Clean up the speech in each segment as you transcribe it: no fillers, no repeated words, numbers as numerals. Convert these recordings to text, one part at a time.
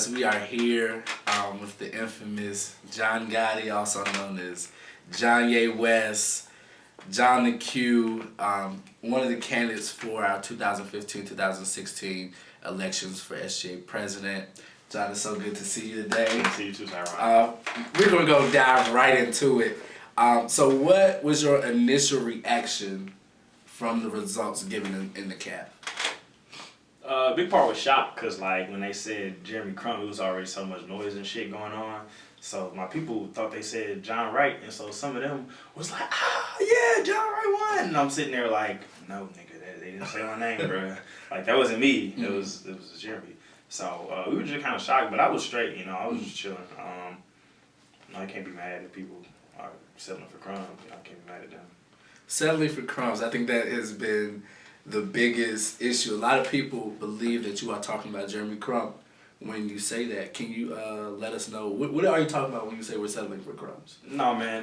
guys, we are here with the infamous John Goddi, also known as John Ye West, John the Q, one of the candidates for our 2015-2016 elections for SGA president. John, it's so good to see you today. Good to see you too, Tyrone. We're going to go dive right into it. So what was your initial reaction from the results given in the CAF? Big part was shock because, like, when they said Jeremy Crump, it was already so much noise and shit going on. So my people thought they said John Wright, and so some of them was like, yeah, John Wright won. And I'm sitting there like, no, nigga, they didn't say my name, bro. Like, that wasn't me. It was Jeremy. So we were just kind of shocked, but I was straight, I was just chilling. I can't be mad if people are settling for crumbs. I can't be mad at them. Settling for crumbs, I think that has been the biggest issue. A lot of people believe that you are talking about Jeremy Crump when you say that. Can you let us know, what are you talking about when you say we're settling for crumbs? No, man.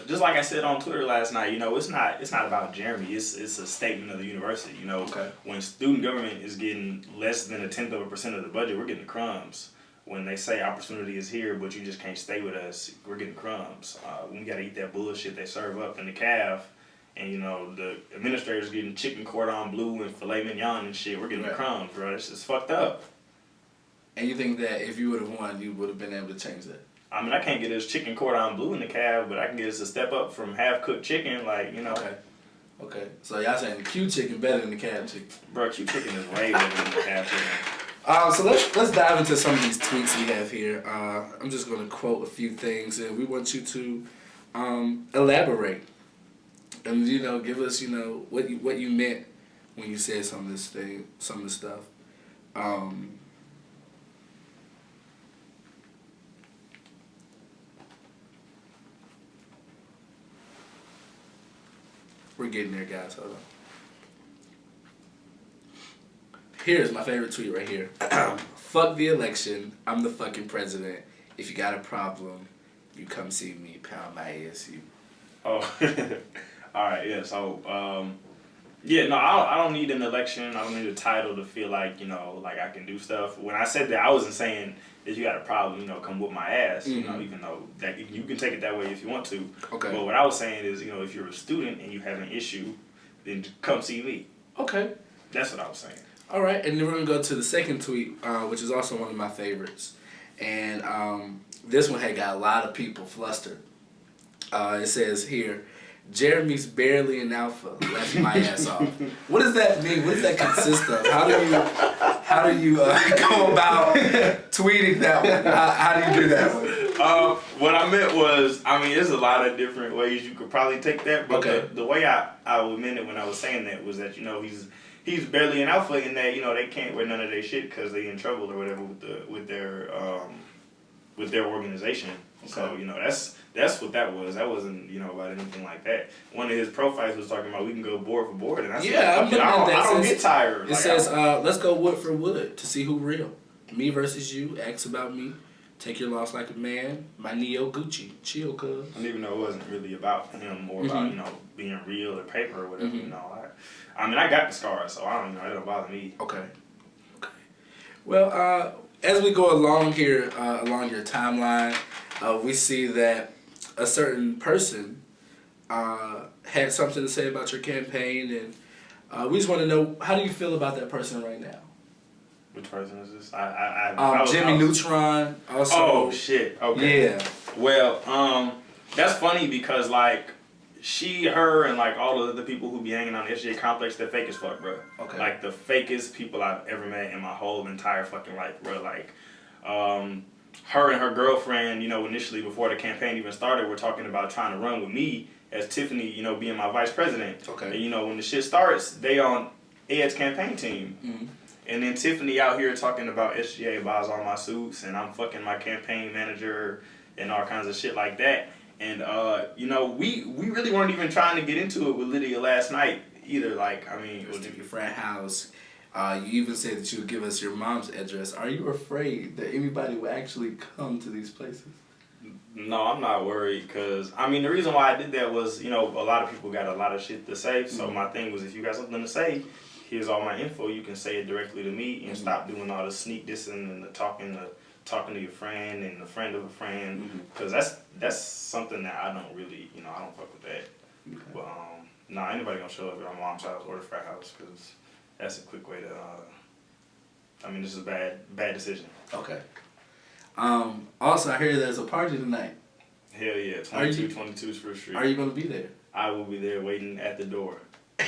Just like I said on Twitter last night, it's not about Jeremy. It's a statement of the university. Okay. When student government is getting less than 0.1% of the budget, we're getting the crumbs. When they say opportunity is here, but you just can't stay with us, we're getting crumbs. We got to eat that bullshit they serve up in the CAF. And, the administrators getting chicken cordon bleu and filet mignon and shit. We're getting the crumbs, bro. It's just fucked up. And you think that if you would have won, you would have been able to change that? I mean, I can't get us chicken cordon bleu in the CAF, but I can get us a step up from half-cooked chicken, Okay. So y'all saying the Q chicken better than the CAF chicken? Bro, Q chicken is way better than the CAF chicken. So let's dive into some of these tweets we have here. I'm just going to quote a few things, and we want you to elaborate. And give us what you meant when you said some of this stuff. We're getting there, guys. Hold on. Here's my favorite tweet right here. Fuck the election. I'm the fucking president. If you got a problem, you come see me. Pound my ASU. Oh. All right, yeah, so, I don't need an election. I don't need a title to feel like, like I can do stuff. When I said that, I wasn't saying that you got a problem, come whoop my ass, even though that you can take it that way if you want to. Okay. But what I was saying is, if you're a student and you have an issue, then come see me. Okay. That's what I was saying. All right, and then we're going to go to the second tweet, which is also one of my favorites. And this one had got a lot of people flustered. It says here, Jeremy's barely an alpha. Left my ass off. What does that mean? What does that consist of? How do you go about tweeting that one? How do you do that one? What I meant was, there's a lot of different ways you could probably take that, but the way I meant it when I was saying that was that he's barely an alpha in that they can't wear none of their shit because they in trouble or whatever with their organization. Okay. So that's what that was. That wasn't about anything like that. One of his profiles was talking about we can go board for board, and I said, I don't get tired. It says let's go wood for wood to see who real. Me versus you. Ask about me. Take your loss like a man. My Neo Gucci. Chill, cuz. I didn't even know it wasn't really about him, more about being real or paper or whatever. I got the scars, so I don't it don't bother me. Okay. Well, as we go along here along your timeline. We see that a certain person had something to say about your campaign, and we just want to know, how do you feel about that person right now? Which person is this? Jimmy Neutron. Also. Oh shit. Okay. Yeah. Well, that's funny because her, and all of the people who be hanging on the SGA complex, they're fake as fuck, bro. Okay. Like the fakest people I've ever met in my whole entire fucking life, bro. Her and her girlfriend, initially before the campaign even started, were talking about trying to run with me as Tiffany, being my vice president. Okay. And when the shit starts, they on Ed's campaign team. Mm-hmm. And then Tiffany out here talking about SGA buys all my suits and I'm fucking my campaign manager and all kinds of shit like that. And, we really weren't even trying to get into it with Lydia last night either. It was your frat house. You even said that you would give us your mom's address. Are you afraid that anybody will actually come to these places? No, I'm not worried because, the reason why I did that was, a lot of people got a lot of shit to say. So my thing was, if you got something to say, here's all my info. You can say it directly to me and stop doing all the sneak dissing and the talking talking to your friend and a friend of a friend, because that's something that I don't really, I don't fuck with that. Okay. But nah, anybody gonna show up at my mom's house or the frat house, because that's a quick way to. This is a bad decision. Okay. Also, I hear there's a party tonight. Hell yeah, 22 Spruce Street. Are you gonna be there? I will be there waiting at the door.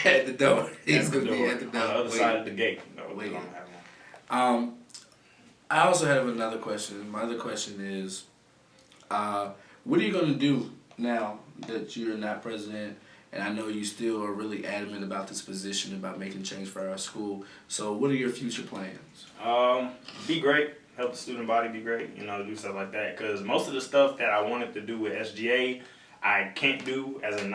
At the door. He's gonna be at the door. On the other side of the gate. Wait. I also have another question. My other question is, what are you gonna do now that you're not president? And I know you still are really adamant about this position, about making change for our school. So what are your future plans? Be great. Help the student body be great. Do stuff like that. Because most of the stuff that I wanted to do with SGA, I can't do as a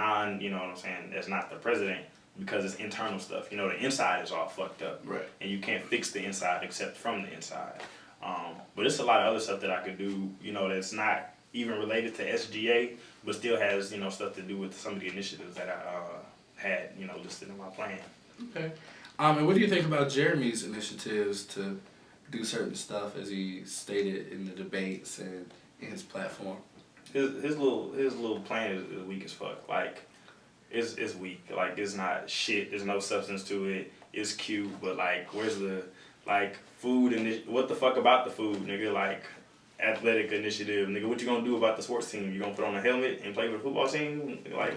as not the president, because it's internal stuff. The inside is all fucked up. Right. And you can't fix the inside except from the inside. But it's a lot of other stuff that I could do, that's not even related to SGA, but still has, stuff to do with some of the initiatives that I had, listed in my plan. Okay. And what do you think about Jeremy's initiatives to do certain stuff, as he stated in the debates and in his platform? His little plan is weak as fuck. Like, it's weak. Like, it's not shit. There's no substance to it. It's cute, but like, where's the food and what the fuck about the food, nigga? Like, athletic initiative, nigga. What you gonna do about the sports team? You gonna put on a helmet and play with the football team? Like,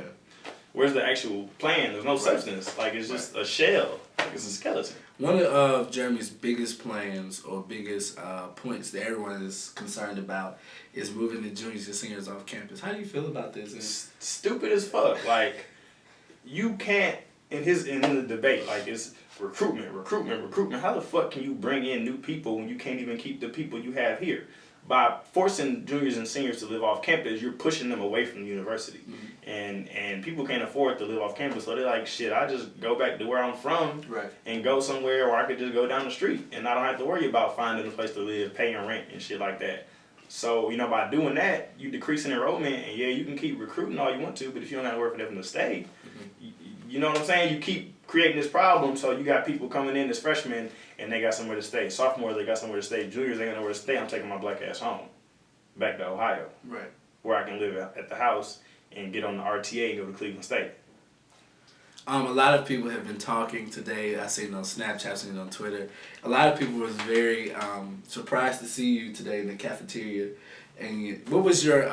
where's the actual plan? There's no substance. Like, it's just a shell. Like, it's a skeleton. One of Jeremy's biggest plans or biggest points that everyone is concerned about is moving the juniors and seniors off campus. How do you feel about this? It's stupid as fuck. Like, you can't, in the debate, like, it's recruitment. How the fuck can you bring in new people when you can't even keep the people you have here? By forcing juniors and seniors to live off campus, you're pushing them away from the university. And people can't afford to live off campus, so they're like, shit, I just go back to where I'm from and go somewhere where I could just go down the street and I don't have to worry about finding a place to live, paying rent and shit like that. So, by doing that, you decrease in enrollment, and yeah, you can keep recruiting all you want to, but if you don't have to work for them to stay, you know what I'm saying? You keep creating this problem, so you got people coming in as freshmen and they got somewhere to stay. Sophomores, they got somewhere to stay. Juniors, they got nowhere to stay. I'm taking my black ass home, back to Ohio, where I can live at the house and get on the RTA and go to Cleveland State. A lot of people have been talking today. I seen it on Snapchat, I seen it on Twitter. A lot of people was very surprised to see you today in the cafeteria. And what was your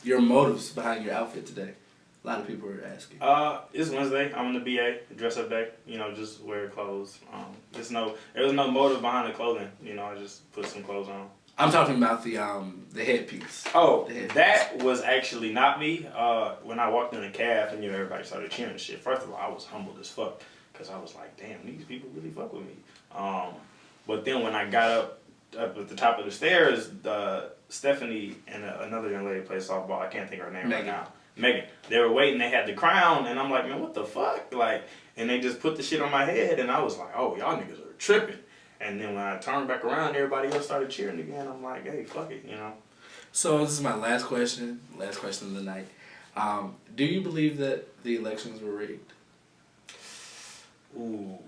motives behind your outfit today? A lot of people were asking. It's Wednesday. I'm in the BA, dress up day. Just wear clothes. There was no motive behind the clothing. I just put some clothes on. I'm talking about the headpiece. Oh, that was actually not me. When I walked in the caf and everybody started cheering and shit. First of all, I was humbled as fuck, because I was like, damn, these people really fuck with me. But then when I got up at the top of the stairs, Stephanie and another young lady played softball. I can't think of her name right now. Megan. They were waiting. They had the crown, and I'm like, man, what the fuck? Like, and they just put the shit on my head, and I was like, oh, y'all niggas are tripping. And then when I turned back around, everybody else started cheering again. I'm like, hey, fuck it, So this is my last question of the night. Do you believe that the elections were rigged? Ooh.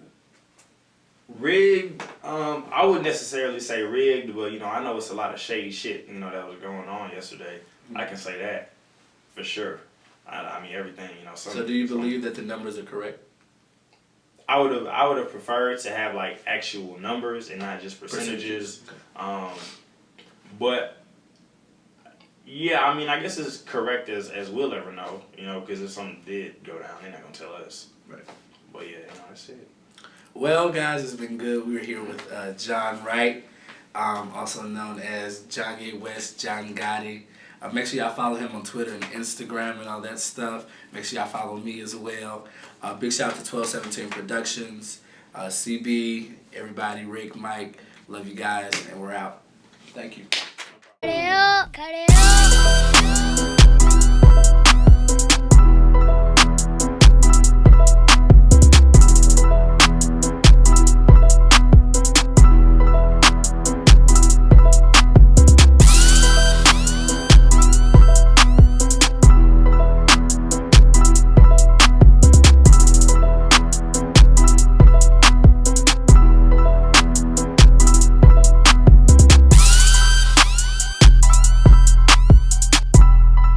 Rigged? I wouldn't necessarily say rigged, but, I know it's a lot of shady shit, that was going on yesterday. I can say that for sure. I mean, everything, So do you believe that the numbers are correct? I would have preferred to have like actual numbers and not just percentages. Okay. But yeah, I guess it's correct as we'll ever know, because if something did go down, they're not gonna tell us. Right. But yeah, that's it. Well, guys, it's been good. We were here with John Wright, also known as John A. West, John Goddi. Make sure y'all follow him on Twitter and Instagram and all that stuff. Make sure y'all follow me as well. Big shout out to 1217 Productions, CB, everybody, Rick, Mike. Love you guys, and we're out. Thank you.